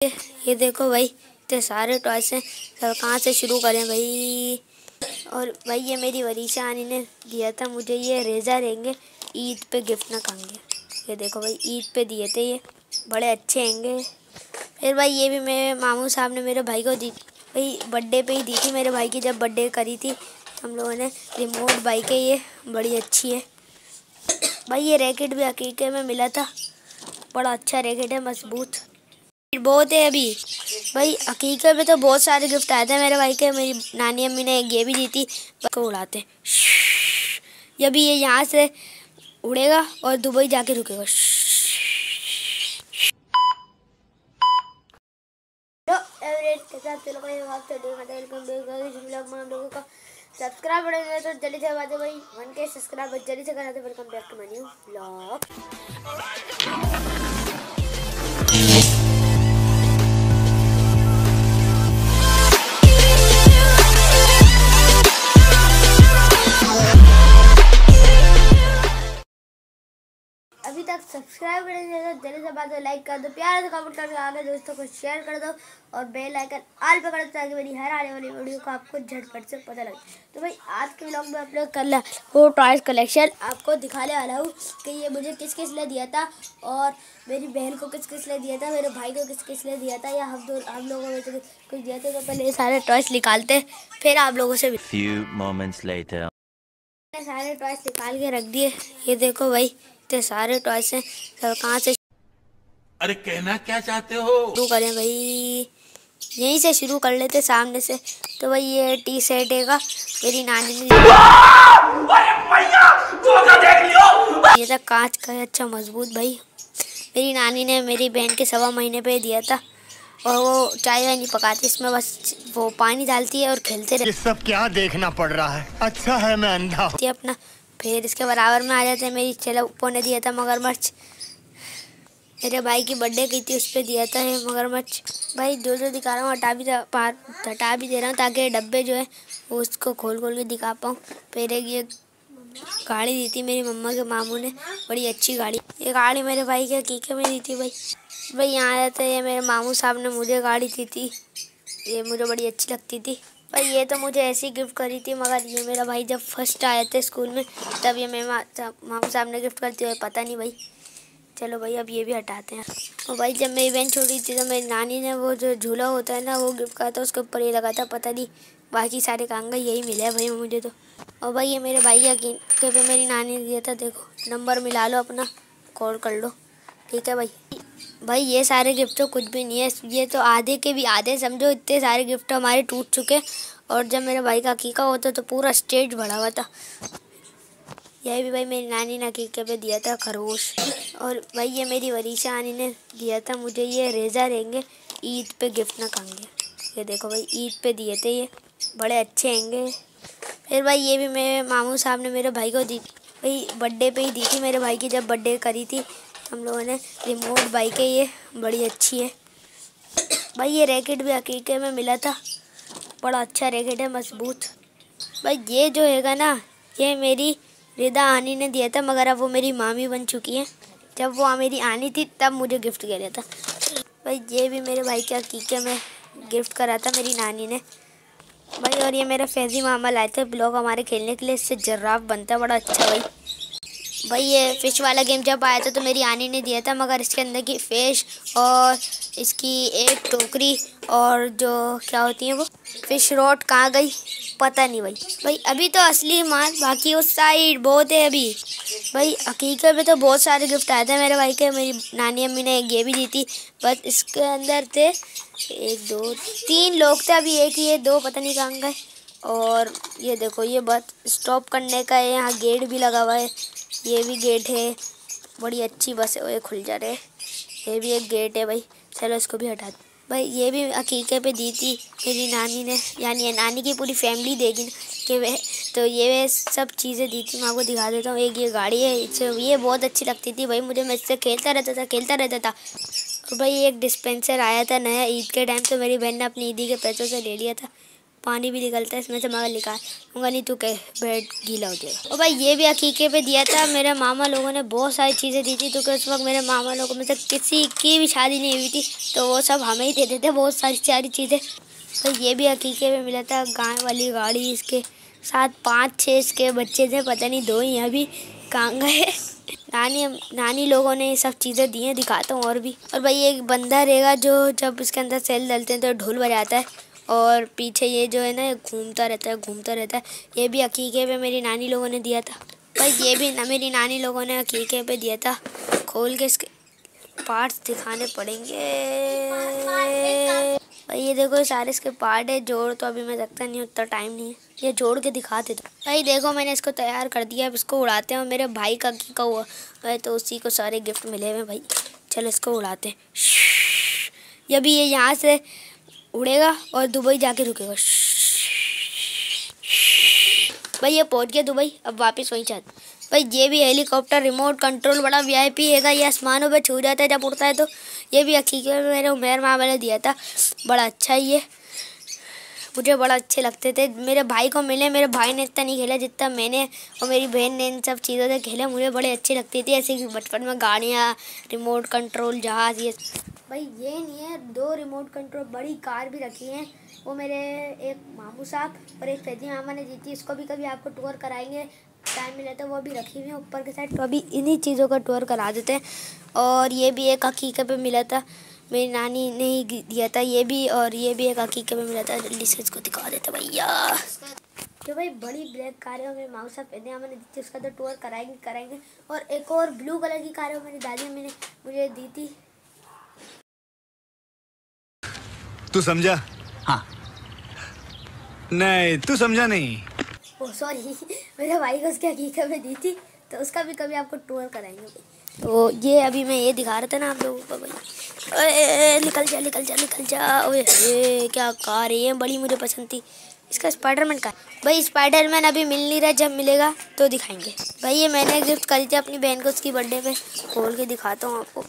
ये देखो भाई, इतने सारे टॉयस हैं, सब कहाँ से शुरू करें भाई। और भाई ये मेरी वरीशा आनी ने दिया था मुझे, ये रेज़र रहेंगे ईद पे गिफ्ट ना खाएंगे। ये देखो भाई, ईद पे दिए थे, ये बड़े अच्छे हैंगे। फिर भाई ये भी मेरे मामू साहब ने मेरे भाई को दी, भाई बर्थडे पे ही दी थी मेरे भाई की, जब बर्थडे करी थी हम लोगों ने। रिमोट बाइक है, ये बड़ी अच्छी है भाई। ये रैकेट भी हकीकत में मिला था, बड़ा अच्छा रैकेट है, मजबूत बहुत है। अभी भाई हकीकत में तो बहुत सारे गिफ्ट आए थे मेरे भाई के, मेरी नानी अम्मी ने ये भी दी थी। को उड़ाते ये भी, ये यहाँ से उड़ेगा और दुबई जाके रुकेगा। सब्सक्राइब बटन तो जल्दी से दबाते भाई, 1K सब्सक्राइब जल्दी से करा दे। Welcome back to my new vlog. अभी तक सब्सक्राइब कर दो, जल्दी से बात हो, लाइक कर दो, प्यार से कमेंट करके आगे दोस्तों को शेयर कर दो और बेल आइकन ऑल पे कर दो ताकि मेरी हर आने वाली वीडियो को आपको झटपट से पता लगे। तो भाई आज के व्लॉग में अपलोड कर ला वो टॉयज कलेक्शन आपको दिखाने वाला हूँ कि ये मुझे किस किस ने दिया था और मेरी बहन को किस किस ने दिया था, मेरे भाई को किस किस ने दिया था, या हम लोगों में से कुछ दिया था। तो पहले ये सारे टॉयज निकालते फिर आप लोगों से सारे टॉयज निकाल के रख दिए। ये देखो भाई, इतने सारे टॉयस हैं, सब कहाँ से अरे कहना क्या चाहते हो शुरू करें भाई। यहीं से शुरू कर लेते, सामने से। तो भाई ये टी शर्ट है का मेरी नानी ने ये था, कांच का है, अच्छा मजबूत भाई। मेरी नानी ने मेरी बहन के 1.25 महीने पे दिया था और वो चाय वाय नहीं पकाती, इसमें बस वो पानी डालती है और खेलते रहते। ये सब क्या देखना पड़ रहा है, अच्छा है मैं अंधा हूँ अपना। फिर इसके बराबर में आ जाते हैं, मेरी चलो ने दिया था मगरमच्छ, मेरे भाई की बर्थडे की थी उस पर दिया था ये मगरमच्छ। भाई जो दिखा रहा हूँ हटा भी दे रहा हूँ ताकि डब्बे जो है वो उसको खोल खोल के दिखा पाऊँ। फिर एक ये गाड़ी दी थी मेरी मम्मा के मामू ने, बड़ी अच्छी गाड़ी। ये गाड़ी मेरे भाई के हकीकत में दी थी भाई। यहाँ रहते हैं, मेरे मामू साहब ने मुझे गाड़ी दी थी, ये मुझे बड़ी अच्छी लगती थी भाई। ये तो मुझे ऐसी गिफ्ट करी थी, मगर ये मेरा भाई जब फर्स्ट आए थे स्कूल में तब ये मेरे मामू साहब ने गिफ्ट करती हुई पता नहीं भाई। चलो भाई अब ये भी हटाते हैं। और भाई जब मेरी बहन छोटी थी तो मेरी नानी ने वो जो झूला होता है ना वो गिफ्ट करा था, उसके ऊपर ये लगा था, पता नहीं बाकी सारे कांगा यही मिले है भाई मुझे तो। और भाई ये मेरे भाई के पे मेरी नानी ने दिया था, देखो नंबर मिला लो अपना, कॉल कर लो, ठीक है भाई। भाई ये सारे गिफ्ट तो कुछ भी नहीं है, ये तो आधे के भी आधे समझो, इतने सारे गिफ्ट हमारे टूट चुके। और जब मेरे भाई का अकीका होता तो पूरा स्टेज भरा हुआ था। यही भी भाई मेरी नानी ने अकीके पे दिया था खरगोश। और भाई ये मेरी वरीशा आनी ने दिया था मुझे, ये रेज़र रहेंगे ईद पे गिफ्ट ना खाएंगे। ये देखो भाई, ईद पे दिए थे, ये बड़े अच्छे हैंगे। फिर भाई ये भी मेरे मामू साहब ने मेरे भाई को दी, भाई बर्थडे पे ही दी थी मेरे भाई की, जब बर्थडे करी थी हम लोगों ने। रिमोट बाइक है, ये बड़ी अच्छी है भाई। ये रैकेट भी हकीकत में मिला था, बड़ा अच्छा रैकेट है, मजबूत भाई। ये जो हैगा ना, ये मेरी रिदा आनी ने दिया था, मगर अब वो मेरी मामी बन चुकी है। जब वो मेरी आनी थी तब मुझे गिफ्ट किया था भाई। ये भी मेरे भाई के हकीकत में गिफ्ट करा था मेरी नानी ने भाई। और ये मेरे फैजी मामा लाए थे ब्लॉग हमारे खेलने के लिए, इससे जर्राफ बनता है, बड़ा अच्छा भाई। ये फ़िश वाला गेम जब आया था तो मेरी आनी ने दिया था, मगर इसके अंदर की फ़िश और इसकी एक टोकरी और जो क्या होती है वो फ़िश रॉड कहाँ गई पता नहीं भाई। अभी तो असली माल बाकी उस साइड बहुत है अभी भाई। हकीकत में तो बहुत सारे गिफ्ट आए थे मेरे भाई के, मेरी नानी अम्मी ने ये भी दी थी, बस इसके अंदर थे 1 2 3 लोग थे, अभी एक ही है, 2 पता नहीं कहाँ गए। और ये देखो, ये बस स्टॉप करने का है, यहाँ गेट भी लगा हुआ है, ये भी गेट है, बड़ी अच्छी बस है, ये खुल जा रहे, ये भी एक गेट है भाई। चलो इसको भी हटा दो भाई। ये भी हकीकत पे दी थी मेरी नानी ने, यानी नानी की पूरी फैमिली देगी ना कि वे, तो ये सब चीज़ें दी थी। मैं आपको दिखा देता हूँ। एक ये गाड़ी है, इससे ये बहुत अच्छी लगती थी भाई मुझे, मैं इससे खेलता रहता था। और भाई एक डिस्पेंसर आया था नया ईद के टाइम, तो मेरी बहन ने अपनी ईदी के पैसों से ले लिया था, पानी भी निकलता है इसमें से, मगर निकाल दूंगा नहीं तो क्या बेड गीला हो जाएगा। और भाई ये भी अकीके पे दिया था। मेरे मामा लोगों ने बहुत सारी चीज़ें दी थी, तो उस वक्त मेरे मामा लोगों में से किसी की भी शादी नहीं हुई थी, तो वो सब हमें ही दे देते बहुत सारी चीज़ें। तो ये भी अकीके में मिला था, गाय वाली गाड़ी, इसके साथ 5-6 इसके बच्चे थे, पता नहीं 2 ही अभी कहाँ गए। नानी लोगों ने ये सब चीज़ें दी हैं, दिखाता हूँ और भी। और भाई एक बंदा रहेगा जो जब इसके अंदर सेल डालते हैं तो ढोल बजाता है, और पीछे ये जो है ना घूमता रहता है। ये भी अकीके पे मेरी नानी लोगों ने दिया था। भाई ये भी मेरी नानी लोगों ने अकीके पे दिया था। खोल के इसके पार्ट्स दिखाने पड़ेंगे। भाई ये देखो सारे इसके पार्ट है। जोड़ तो अभी मैं रखता नहीं, उतना टाइम नहीं है, ये जोड़ के दिखा देता। भाई देखो मैंने इसको तैयार कर दिया, अब इसको उड़ाते हैं। और मेरे भाई का अकीका हुआ है तो उसी को सारे गिफ्ट मिले हुए भाई। चलो इसको उड़ाते हैं। जब ये यहाँ से उड़ेगा और दुबई जाके रुकेगा। भाई ये पहुँच गया दुबई, अब वापस वहीं जाते। भाई ये भी हेलीकॉप्टर रिमोट कंट्रोल बड़ा VIP हैगा, ये आसमानों पे छू जाता है जब उड़ता है। तो ये भी अकीके में मेरे उमेर मामा ने दिया था, बड़ा अच्छा है ये, मुझे बड़ा अच्छे लगते थे। मेरे भाई को मिले, मेरे भाई ने इतना नहीं खेला जितना मैंने और मेरी बहन ने इन सब चीज़ों से खेला। मुझे बड़े अच्छे लगते थे, ऐसे कि बचपन में गाड़ियाँ, रिमोट कंट्रोल जहाज़। ये भाई ये नहीं है, 2 रिमोट कंट्रोल बड़ी कार भी रखी हैं, वो मेरे एक मामू साहब और एक फैजी मामा ने दी थी। इसको भी कभी आपको टूर कराएंगे, टाइम मिला तो वो भी रखी हुई है ऊपर के साइड, तो अभी इन्हीं चीज़ों का टूर करा देते हैं। और ये भी एक अकीके पे मिला था, मेरी नानी ने ही दिया था ये भी, और ये भी एक अकीके पे मिला था। जल्दी से इसको दिखा देते भैया। जो भाई बड़ी ब्लैक कार है मेरे मामू साहब फैजी मामा ने दी थी, उसका तो टूर कराएंगे। और एक और ब्लू कलर की कार है, मेरी दादी अम्मी ने मुझे दी थी। तू समझा? हाँ। नहीं तू समझा नहीं। ओह सॉरी, मेरे भाई को उसके हकीकत में दी थी, तो उसका भी कभी आपको टूर कराएंगे भाई। तो ये अभी मैं ये दिखा रहा था ना आप लोगों को भाई। ओए निकल जा। ओए क्या कार है ये, बड़ी मुझे पसंद थी। इसका स्पाइडरमैन का भाई, स्पाइडरमैन अभी मिल नहीं रहा, जब मिलेगा तो दिखाएंगे। भाई ये मैंने गिफ्ट करी थी अपनी बहन को उसकी बर्थडे पे, खोल के दिखाता हूँ आपको।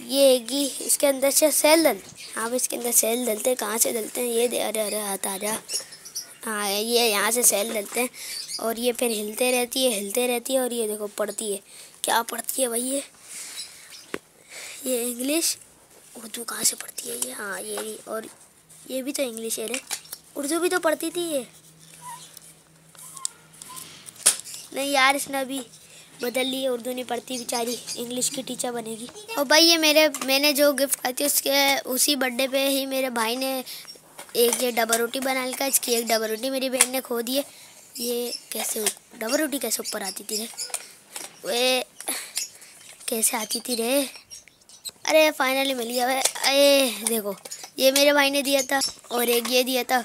ये कि इसके अंदर से सेल डलते। हाँ इसके अंदर सेल डलते हैं, कहाँ से डलते हैं ये दे, अरे आ जा। हाँ ये यहाँ से सेल डलते हैं, और ये फिर हिलते रहती है। और ये देखो पढ़ती है, क्या पढ़ती है भाई ये इंग्लिश उर्दू कहाँ से पढ़ती है ये। हाँ ये भी, और ये भी तो इंग्लिश है रे, उर्दू भी तो पढ़ती थी ये। नहीं यार इसने अभी बदल ली, उर्दू नहीं पढ़ती बेचारी, इंग्लिश की टीचर बनेगी। और भाई ये मैंने जो गिफ्ट खाई थी उसके उसी बर्थडे पे ही मेरे भाई ने एक ये डबल रोटी बना लिया। इसकी एक डबल रोटी मेरी बहन ने खो दी है। ये कैसे डबल रोटी कैसे ऊपर आती थी रे, वे कैसे आती थी रे। अरे फाइनली मिल गया भाई। अरे देखो ये मेरे भाई ने दिया था, और एक ये दिया था,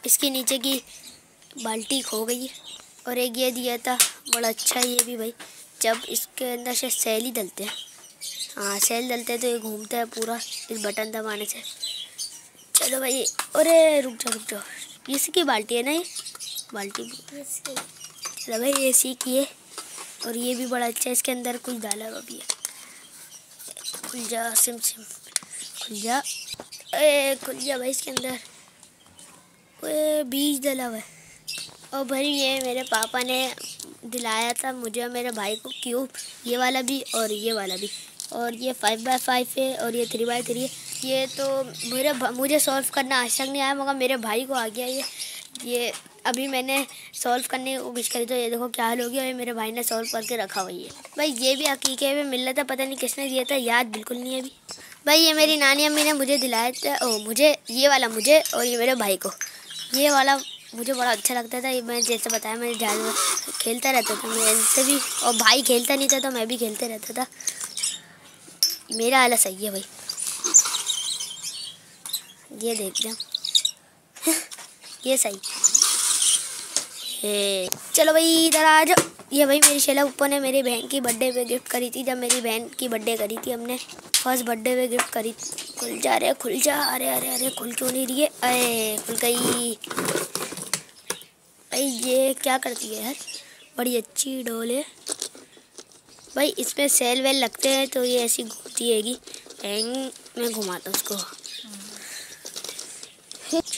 इसकी नीचे की बाल्टी खो गई है। और एक ये दिया था, बड़ा अच्छा ये भी भाई, जब इसके अंदर से सेल ही डलते हैं। हाँ सेल डलते हैं तो ये घूमता है पूरा इस बटन दबाने से। चलो भाई, अरे रुक जाओ, इसकी बाल्टी है ना ये बाल्टी। चलो भाई ये की है, और ये भी बड़ा अच्छा है, इसके अंदर कुछ डाला हुआ भी है। खुल जा सिम खुल जा, खुल जा भाई, इसके अंदर बीज डाला हुआ है। और भाई ये मेरे पापा ने दिलाया था मुझे और मेरे भाई को क्यूब, ये वाला भी और ये वाला भी। और ये 5x5 है और ये 3x3 है। ये तो मुझे सॉल्व करना आज तक नहीं आया, मगर मेरे भाई को आ गया ये अभी मैंने सॉल्व करने की कोशिश करी तो ये देखो क्या हाल हो गया। और मेरे भाई ने सॉल्व करके रखा हुआ है। भाई ये भी अकीके में मिल रहा था, पता नहीं किसने दिया था, याद बिल्कुल नहीं है अभी। भाई ये मेरी नानी अम्मी ने मुझे दिलाया था, मुझे ये वाला मुझे और ये मेरे भाई को। ये वाला मुझे बड़ा अच्छा लगता था, ये मैं जैसे बताया मैं ज़्यादा खेलता रहता था मैं इनसे भी, और भाई खेलता नहीं था तो मैं भी खेलते रहता था। मेरा वाला सही है भाई, ये देख जा ये सही है। चलो भाई इधर आ जाओ। ये भाई मेरी शैला ऊपर ने मेरी बहन की बर्थडे पे गिफ्ट करी थी, जब मेरी बहन की बर्थडे करी थी हमने, फर्स्ट बर्थडे पे गिफ्ट करी थी। खुल जा रे खुल जा, अरे खुल क्यों नहीं रही है, अरे खुल गई। भाई ये क्या करती है यार, बड़ी अच्छी डॉल है भाई। इसमें सेल वेल लगते हैं तो ये ऐसी घूमती हैगी। मैं घुमाता हूँ उसको।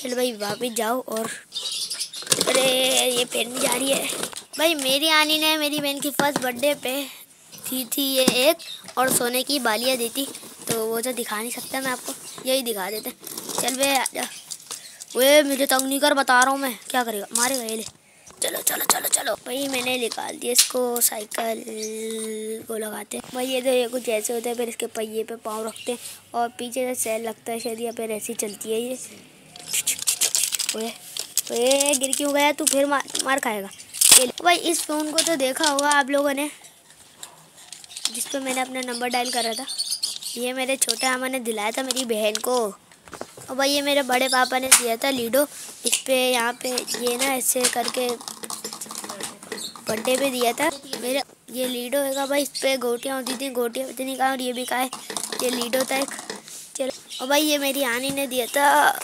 चलो भाई वापस जाओ। और अरे ये पेन जा रही है भाई। मेरी आनी ने मेरी बहन की फर्स्ट बर्थडे पे दी थी ये एक और सोने की बालियाँ दी थी, तो वो तो दिखा नहीं सकता मैं आपको, यही दिखा देते। चल बे आजा। वे मुझे तंग नहीं कर, बता रहा हूँ मैं। क्या करेगा, मारेगा ये ले। चलो चलो चलो चलो भाई, मैंने निकाल दिया इसको। साइकिल को लगाते हैं भाई। ये कुछ ऐसे होता है, फिर इसके पहिए पे पाँव रखते हैं और पीछे से सेल लगता है शायद, या फिर ऐसी चलती है ये। ओए गिर क्यों गया तू, फिर मार खाएगा भाई। इस फ़ोन को तो देखा होगा आप लोगों ने, जिस पे मैंने अपना नंबर डायल करा था। ये मेरे छोटे मामा ने दिलाया था मेरी बहन को। और भाई ये मेरे बड़े पापा ने दिया था लीडो। इस पे यहाँ पे ये ना ऐसे करके बर्थडे पे दिया था मेरा। ये लीडो है भाई, इस पे गोटियाँ होती थी, गोटियाँ पता नहीं कहाँ, और ये भी कहाँ है। ये लीडो था एक। चलो और भाई ये मेरी आनी ने दिया था,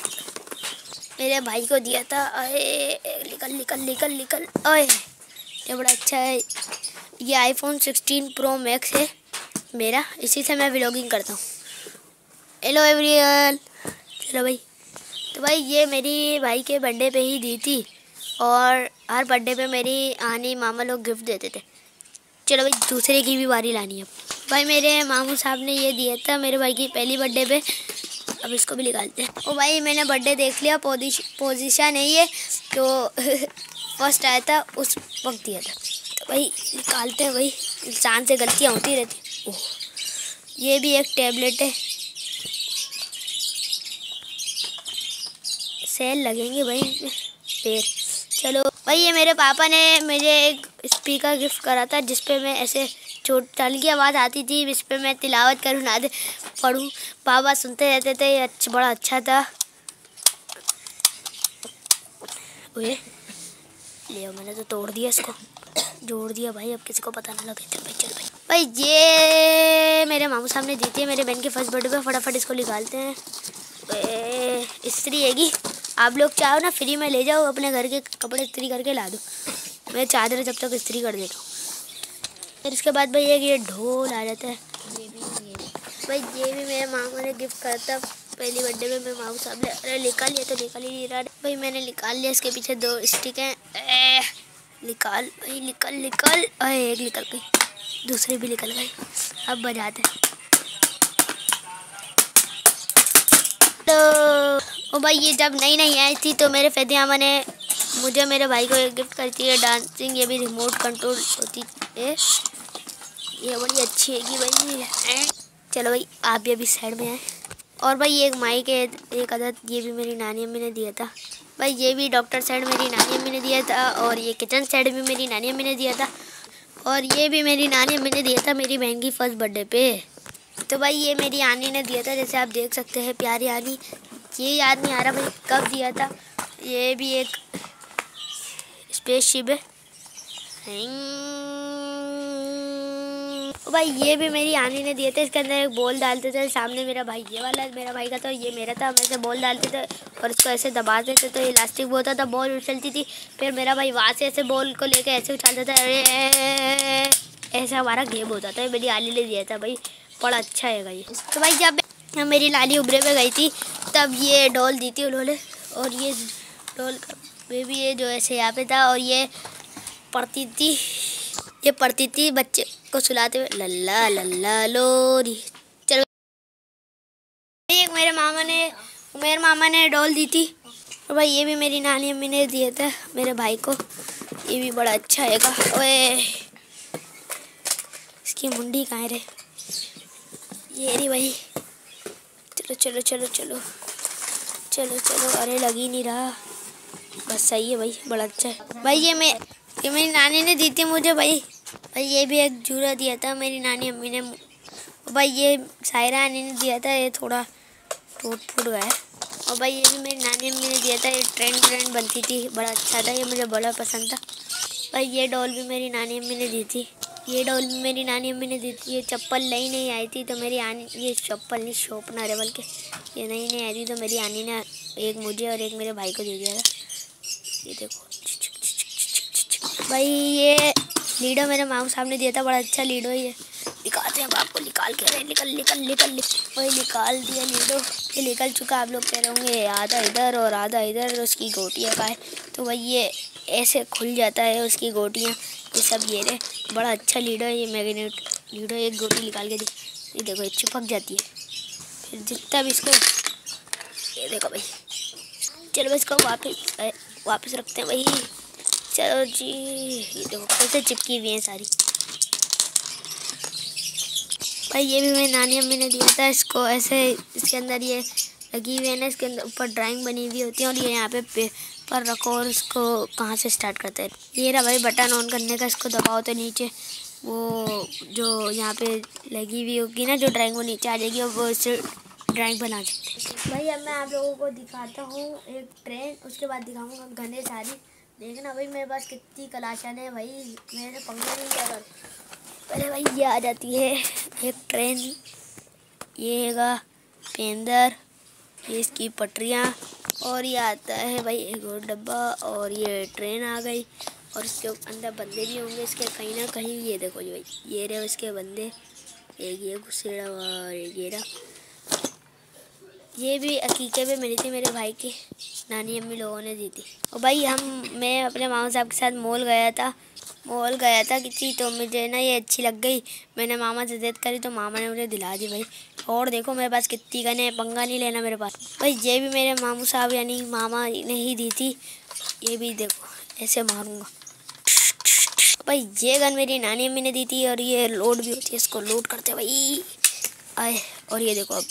मेरे भाई को दिया था। अरे निकल निकल निकल निकल। ओए ये बड़ा अच्छा है। ये आईफोन 16 प्रो मैक्स है मेरा, इसी से मैं व्लॉगिंग करता हूँ। Hello everyone. चलो भाई, तो भाई ये मेरी भाई के बर्थडे पे ही दी थी, और हर बर्थडे पे मेरी आनी मामा लोग गिफ्ट देते थे। चलो भाई दूसरे की भी बारी लानी है भाई। मेरे मामू साहब ने ये दिया था मेरे भाई की पहली बर्थडे पे। अब इसको भी निकालते हैं। ओ भाई मैंने बर्थडे देख लिया, पोजीशन है ये तो फर्स्ट आया था उस वक्त दिया था। तो भाई निकालते हैं भाई, इंसान से गलतियाँ होती रहती। ओह ये भी एक टैबलेट है, सेल लगेंगे भाई फिर। चलो भाई ये मेरे पापा ने मुझे एक स्पीकर गिफ्ट करा था, जिसपे मैं ऐसे चोट की आवाज़ आती थी, इस पर मैं तिलावत करूँ ना पढ़ूँ, पापा सुनते रहते थे। ये बड़ा अच्छा था। ओए ले मैंने तो तोड़ दिया इसको, जोड़ दिया भाई, अब किसी को पता ना लगे। चल भाई चल भाई। ये मेरे मामू साहब ने दी थी मेरे बहन के फर्स्ट बर्थडे पे। फटाफट इसको निकालते हैं। इस्त्री हैगी, आप लोग चाहो ना फ्री में ले जाओ, अपने घर के कपड़े इस्त्री करके ला दो। मैं चादर जब तक इस्त्री कर देता हूँ। फिर इसके बाद भाई ये ढोल आ जाता है। भाई ये भी मेरे मामू ने गिफ्ट करा था पहली बर्थडे में। मेरे मामू साहब ने अरे निकाल लिया, तो निकाल ही नहीं रहा भाई। मैंने निकाल लिया, इसके पीछे 2 स्टिक हैं। निकाल भाई निकल निकल। अरे एक निकल गई, दूसरी भी निकल गई। अब बजाते हैं। तो ओ भाई ये जब नई नई आई थी तो मेरे फैदियामा ने मुझे मेरे भाई को एक गिफ्ट करती है डांसिंग। ये भी रिमोट कंट्रोल होती है, ये बड़ी अच्छी है कि भाई। चलो भाई आप भी अभी साइड में आए। और भाई ये एक माइक है, एक अदद, ये भी मेरी नानी अम्मी ने दिया था भाई। ये भी डॉक्टर सेट मेरी नानी अम्मी ने दिया था, और ये किचन सेट भी मेरी नानी अम्मी ने दिया था, और ये भी मेरी नानी अम्मी ने दिया था मेरी बहन की फर्स्ट बर्थडे पे। तो भाई ये मेरी आनी ने दिया था, जैसे आप देख सकते हैं, प्यारी आनी। ये याद नहीं आ रहा भाई कब दिया था। ये भी एक स्पेसशिप है भाई। ये भी मेरी आनी ने दिए थे, इसके अंदर एक बॉल डालते थे। सामने मेरा भाई ये वाला मेरा भाई का था, ये मेरा था। हम ऐसे बॉल डालते थे और इसको ऐसे दबाते थे तो इलास्टिक होता था, बॉल उछलती थी। फिर मेरा भाई वहाँ से ऐसे बॉल को लेकर ऐसे उछालता था, अरे ऐसा हमारा गेम होता था। मेरी आनी ने दिया था भाई, बड़ा अच्छा है ये। तो भाई जब मेरी लाली उबरे पे गई थी तब ये डॉल दी थी उन्होंने, और ये डॉल का बेबी ये जो ऐसे यहाँ पे था, और ये पढ़ती थी बच्चे को सुलाते हुए, लल्ला लल्ला लोरी। चलो एक मेरे मामा ने डॉल दी थी, और भाई ये भी मेरी नानी अम्मी ने दिया था मेरे भाई को। ये भी बड़ा अच्छा है। ओए इसकी मुंडी कहाँ है रे, ये रही भाई। चलो चलो चलो चलो चलो चलो। अरे लग ही नहीं रहा, बस सही है भाई, बड़ा अच्छा है भाई। ये मेरी नानी ने दी थी मुझे भाई। ये भी एक जूरा दिया था मेरी नानी अम्मी ने भाई। ये सायरा आनी ने दिया था, ये थोड़ा टूट फूट गया है। और भाई ये भी मेरी नानी अम्मी ने दिया था, ये ट्रेंड बनती थी, बड़ा अच्छा था, ये मुझे बड़ा पसंद था भाई। ये डॉल भी मेरी नानी अम्मी ने दी थी, ये डॉल भी मेरी नानी अम्मी ने दी थी। ये चप्पल नई नहीं आई थी तो मेरी आनी, ये चप्पल नहीं शॉर्पनर है बल्कि, ये नई नहीं आई थी तो मेरी आनी ने एक मुझे और एक मेरे भाई को दे दिया था। ये देखो भाई, ये लीडो मेरे मामू साहब ने दिया था, बड़ा अच्छा लीडो ये। दिखाते करते हैं बाप को निकाल के। अरे निकल निकल निकल वही निकाल दिया लीडो। ये निकल चुका। आप लोग कह रहे होंगे आधा इधर और आधा इधर, उसकी गोटियाँ का है। तो भाई ये ऐसे खुल जाता है उसकी गोटियाँ, ये सब। ये रे बड़ा अच्छा लीडो है ये मैग्नेट लीडो। एक गोटी निकाल के दी, ये देखो ये चिपक जाती है। फिर जितना भी इसको, ये देखो भाई। चलो इसको वापस रखते हैं भाई। चलो जी, ये देखो कैसे चिपकी हुई है सारी। भाई ये भी मेरी नानी अम्मी ने दिया था इसको ऐसे। इसके अंदर ये लगी हुई है ना, इसके अंदर ऊपर ड्राइंग बनी हुई होती है और ये यहाँ पे पेपर रखो और इसको कहाँ से स्टार्ट करते हैं। ये रहा भाई बटन ऑन करने का। इसको दबाओ तो नीचे वो जो यहाँ पे लगी हुई होगी ना जो ड्राइंग, वो नीचे आ जाएगी और वो इससे ड्राइंग बना सकते हैं। भाई अब मैं आप लोगों को दिखाता हूँ एक ट्रेन, उसके बाद दिखाऊँगा गने सारी। देखना भाई मेरे पास कितनी कलाशान है भाई, मेरे पंखे नहीं लिया कर। पहले भाई ये आ जाती है एक ट्रेन, ये हैगा पेंदर, ये इसकी पटरियाँ, और ये आता है भाई एक और डब्बा, और ये ट्रेन आ गई। और इसके अंदर बंदे भी होंगे इसके कहीं ना कहीं। ये देखो जी भाई, ये रहे इसके बंदे, एक ये घुसेड़ा हुआ, ये रहा। ये भी अकीके पे मिली थी मेरे भाई की, नानी अम्मी लोगों ने दी थी। और भाई मैं अपने मामा साहब के साथ मॉल गया था किसी, तो मुझे ना ये अच्छी लग गई। मैंने मामा से जिद करी तो मामा ने मुझे दिला दी भाई। और देखो मेरे पास कितनी गन है, पंगा नहीं लेना मेरे पास। भाई ये भी मेरे मामू साहब यानी मामा ने ही दी थी। ये भी देखो ऐसे मारूंगा भाई। ये गन मेरी नानी अम्मी ने दी थी और ये लोड भी होती है, इसको लोड करते भाई आए। और ये देखो अब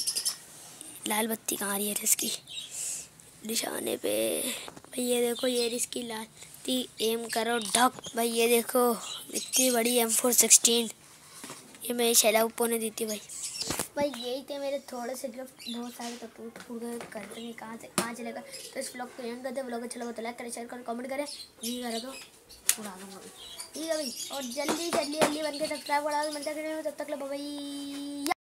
लाल बत्ती कहाँ आ रही है इसकी निशाने पे भाई। ये देखो ये इसकी लाल बत्ती, एम करो ढक। भाई ये देखो इतनी बड़ी M416, ये मेरी शैलाउप्पो ने दी थी भाई। भाई यही थे मेरे थोड़े से गिफ्ट, बहुत सारे तो टूट गए, करते नहीं कहाँ चलेगा। तो इस व्लॉग को एंड करते, व्लॉग अच्छा लगा तो लाइक करें, शेयर करें, कमेंट करें। नहीं करें तो उड़ा दूँगा ठीक है भाई। और जल्दी बन के सब्सक्राइब करा दो। मिलते हैं तब तक ले बाय।